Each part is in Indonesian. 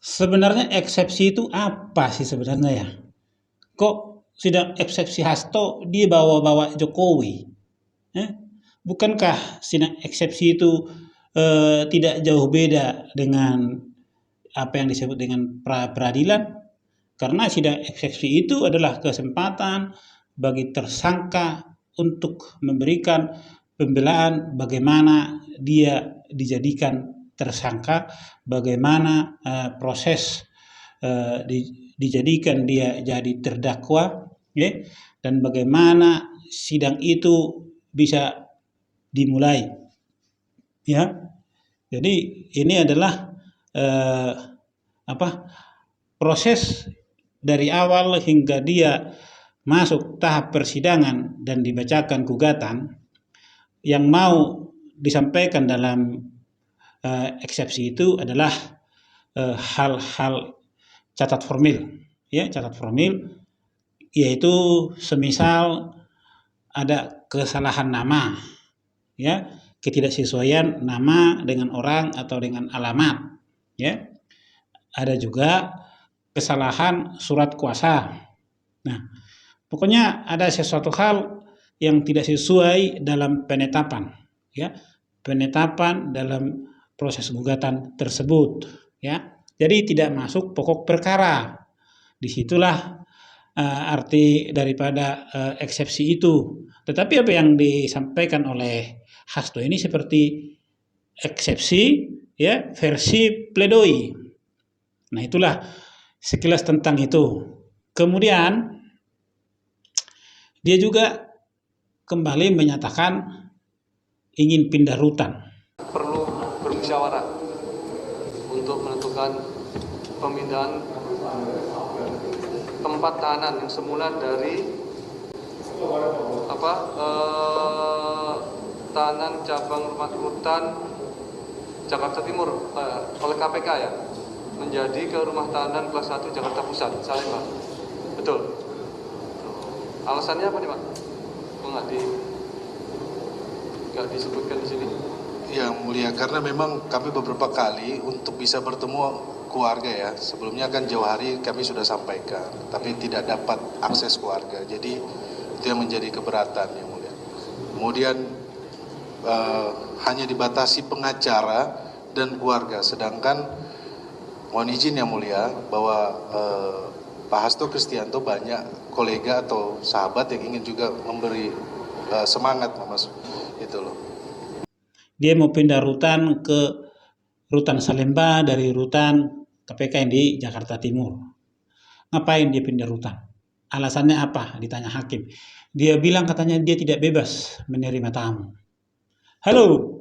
Sebenarnya eksepsi itu apa sih sebenarnya ya? Kok sidang eksepsi Hasto dia bawa-bawa Jokowi? Eh? Bukankah sidang eksepsi itu tidak jauh beda dengan apa yang disebut dengan pra peradilan? Karena sidang eksepsi itu adalah kesempatan bagi tersangka untuk memberikan pembelaan bagaimana dia dijadikan tersangka, bagaimana proses dijadikan dia jadi terdakwa, ya, dan bagaimana sidang itu bisa dimulai, ya. Jadi ini adalah eh, apa proses dari awal hingga dia masuk tahap persidangan dan dibacakan gugatan yang mau disampaikan dalam eksepsi itu adalah hal-hal catat formil, ya, catat formil, yaitu semisal ada kesalahan nama, ya, ketidaksesuaian nama dengan orang atau dengan alamat, ya. Ada juga kesalahan surat kuasa. Nah, pokoknya ada sesuatu hal yang tidak sesuai dalam penetapan, ya, penetapan dalam proses gugatan tersebut, ya. Jadi tidak masuk pokok perkara. Disitulah arti daripada eksepsi itu. Tetapi apa yang disampaikan oleh Hasto ini seperti eksepsi, ya, versi pledoi. Nah, itulah sekilas tentang itu. Kemudian dia juga kembali menyatakan ingin pindah rutan. Perlu bermusyawarah untuk menentukan pemindahan tempat tahanan yang semula dari tahanan cabang rumah rutan Jakarta Timur oleh KPK ya, menjadi ke rumah tahanan kelas 1 Jakarta Pusat, Salemba. Betul. Alasannya apa nih Pak? Kok nggak disebutkan di sini? Ya mulia, karena memang kami beberapa kali untuk bisa bertemu keluarga ya, sebelumnya kan jauh hari kami sudah sampaikan, tapi tidak dapat akses keluarga, jadi itu yang menjadi keberatan yang mulia. Kemudian hanya dibatasi pengacara dan keluarga, sedangkan mohon izin yang mulia bahwa Pak Hasto Kristianto banyak kolega atau sahabat yang ingin juga memberi semangat Mas, itu loh. Dia mau pindah rutan ke rutan Salemba dari rutan KPK yang di Jakarta Timur. Ngapain dia pindah rutan? Alasannya apa? Ditanya hakim. Dia bilang katanya dia tidak bebas menerima tamu. Halo,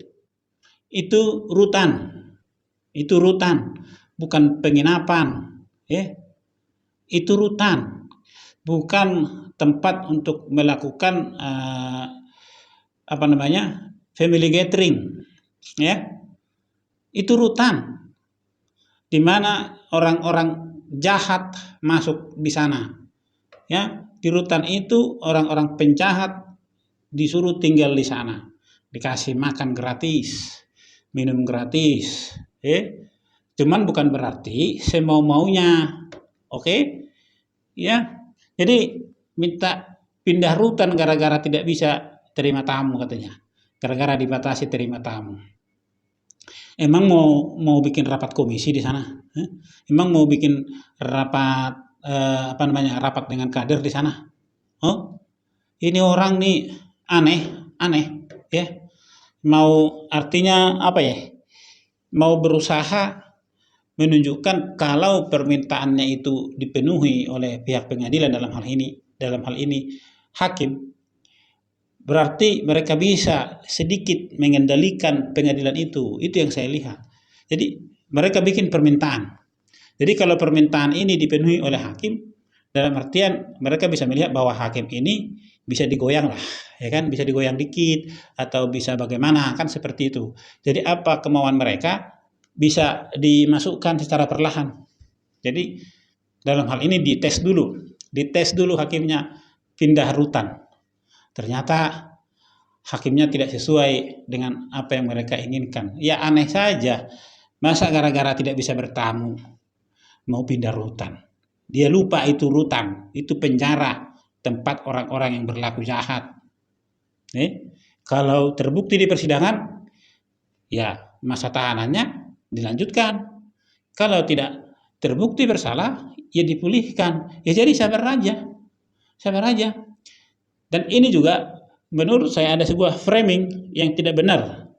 itu rutan. Itu rutan, bukan penginapan. Ya. Itu rutan, bukan tempat untuk melakukan family gathering, ya. Itu rutan di mana orang-orang jahat masuk di sana, ya. Di rutan itu orang-orang penjahat disuruh tinggal di sana, dikasih makan gratis, minum gratis, cuman bukan berarti semau-maunya, oke, ya. Jadi minta pindah rutan gara-gara tidak bisa terima tamu katanya. Gara-gara dibatasi terima tamu. Emang mau bikin rapat komisi di sana? Emang mau bikin rapat rapat dengan kader di sana? Oh, ini orang nih aneh, ya. Mau artinya apa ya? Mau berusaha menunjukkan kalau permintaannya itu dipenuhi oleh pihak pengadilan dalam hal ini hakim, berarti mereka bisa sedikit mengendalikan pengadilan itu yang saya lihat. Jadi mereka bikin permintaan. Jadi kalau permintaan ini dipenuhi oleh hakim, dalam artian mereka bisa melihat bahwa hakim ini bisa digoyang lah, ya kan, bisa digoyang dikit atau bisa bagaimana, kan seperti itu. Jadi apa kemauan mereka bisa dimasukkan secara perlahan. Jadi dalam hal ini dites dulu hakimnya pindah rutan. Ternyata hakimnya tidak sesuai dengan apa yang mereka inginkan. Ya aneh saja, masa gara-gara tidak bisa bertamu, mau pindah rutan. Dia lupa itu rutan, itu penjara, tempat orang-orang yang berlaku jahat. Kalau terbukti di persidangan, ya masa tahanannya dilanjutkan. Kalau tidak terbukti bersalah, ya dipulihkan. Ya jadi sabar aja. Dan ini juga menurut saya ada sebuah framing yang tidak benar.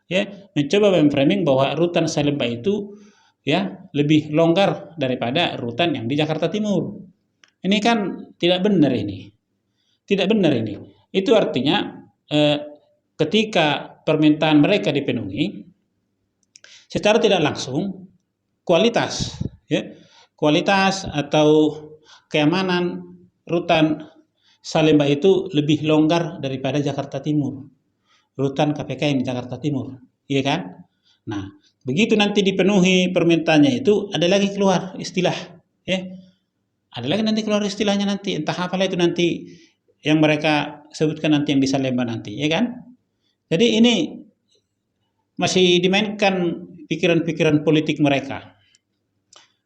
Ya, mencoba memframing bahwa rutan Salemba itu ya lebih longgar daripada rutan yang di Jakarta Timur. Ini kan tidak benar ini. Itu artinya ketika permintaan mereka dipenuhi, secara tidak langsung kualitas atau keamanan rutan Salemba itu lebih longgar daripada Jakarta Timur, rutan KPK yang di Jakarta Timur, iya kan? Nah, begitu nanti dipenuhi permintaannya itu ada lagi keluar istilah, ada lagi nanti keluar istilahnya nanti, entah apalah itu nanti yang mereka sebutkan nanti yang di Salemba nanti, ya kan? Jadi ini masih dimainkan pikiran-pikiran politik mereka.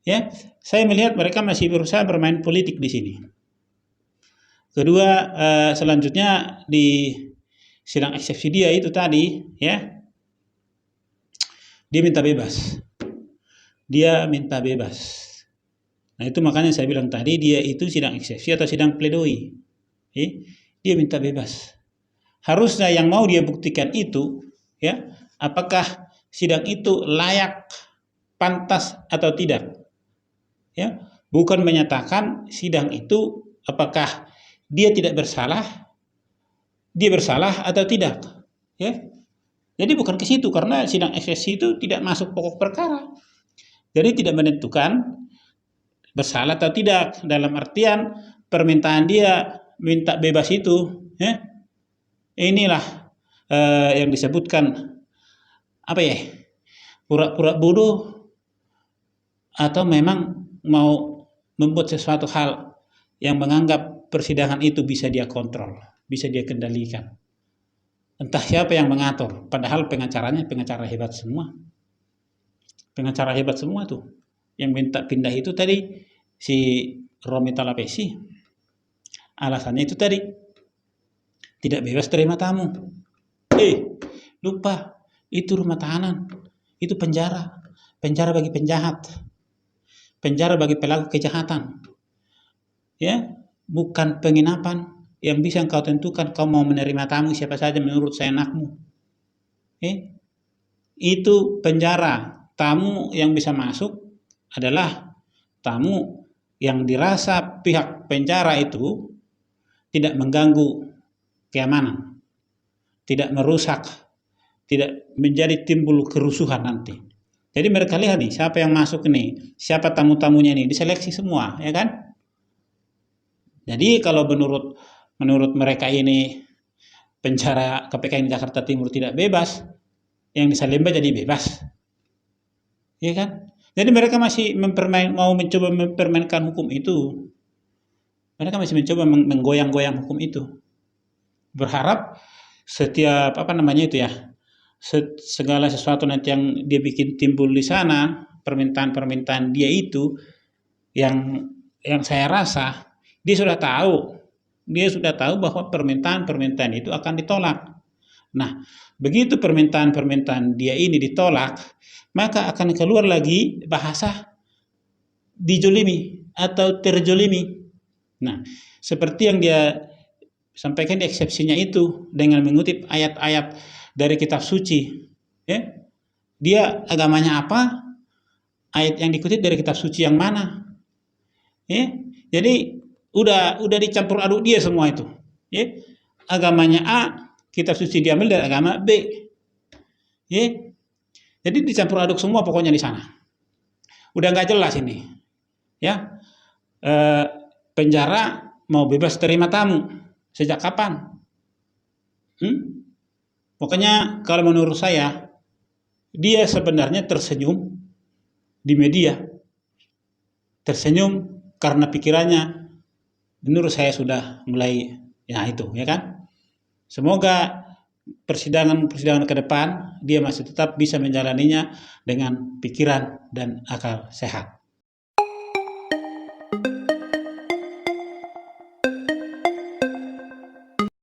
Ya, saya melihat mereka masih berusaha bermain politik di sini. Kedua, selanjutnya di sidang eksepsi dia itu tadi, ya, dia minta bebas. Nah itu makanya saya bilang tadi dia itu sidang eksepsi atau sidang pledoi. Dia minta bebas. Harusnya yang mau dia buktikan itu, ya, apakah sidang itu layak, pantas atau tidak. Ya, bukan menyatakan sidang itu apakah dia tidak bersalah, dia bersalah atau tidak. Ya. Jadi bukan ke situ karena sidang eksepsi itu tidak masuk pokok perkara. Jadi tidak menentukan bersalah atau tidak dalam artian permintaan dia minta bebas itu, ya. Inilah yang disebutkan apa ya? Pura-pura bodoh atau memang mau membuat sesuatu hal yang menganggap persidangan itu bisa dia kontrol, bisa dia kendalikan. Entah siapa yang mengatur, padahal pengacara hebat semua. Pengacara hebat semua tuh. Yang minta pindah itu tadi si Romi Talapesi. Alasannya itu tadi tidak bebas terima tamu. Lupa, itu rumah tahanan, itu penjara bagi penjahat, penjara bagi pelaku kejahatan. Ya, bukan penginapan yang bisa engkau tentukan kau mau menerima tamu siapa saja menurut seenakmu. Itu penjara. Tamu yang bisa masuk adalah tamu yang dirasa pihak penjara itu tidak mengganggu keamanan, tidak merusak, tidak menjadi timbul kerusuhan nanti. Jadi mereka lihat nih siapa yang masuk nih, siapa tamu-tamunya nih, diseleksi semua, ya kan? Jadi kalau menurut mereka ini penjara KPK di Jakarta Timur tidak bebas, yang di Salemba jadi bebas. Ya kan? Jadi mereka masih mau mencoba mempermainkan hukum itu. Mereka masih mencoba menggoyang-goyang hukum itu. Berharap setiap segala sesuatu nanti yang dia bikin timbul di sana, permintaan-permintaan dia itu yang saya rasa dia sudah tahu bahwa permintaan-permintaan itu akan ditolak. Nah, begitu permintaan-permintaan dia ini ditolak, maka akan keluar lagi bahasa dijolimi atau terjolimi. Nah, seperti yang dia sampaikan di eksepsinya itu dengan mengutip ayat-ayat dari kitab suci. Ya. Dia agamanya apa? Ayat yang dikutip dari kitab suci yang mana? Ya. Jadi udah dicampur aduk dia semua itu. Ya. Agamanya A, kitab suci diambil dari agama B. Ya. Jadi dicampur aduk semua pokoknya di sana. Udah nggak jelas ini. Ya. Penjara mau bebas terima tamu. Sejak kapan? Pokoknya kalau menurut saya dia sebenarnya tersenyum di media. Tersenyum karena pikirannya menurut saya sudah mulai ya itu, ya kan? Semoga persidangan ke depan dia masih tetap bisa menjalaninya dengan pikiran dan akal sehat.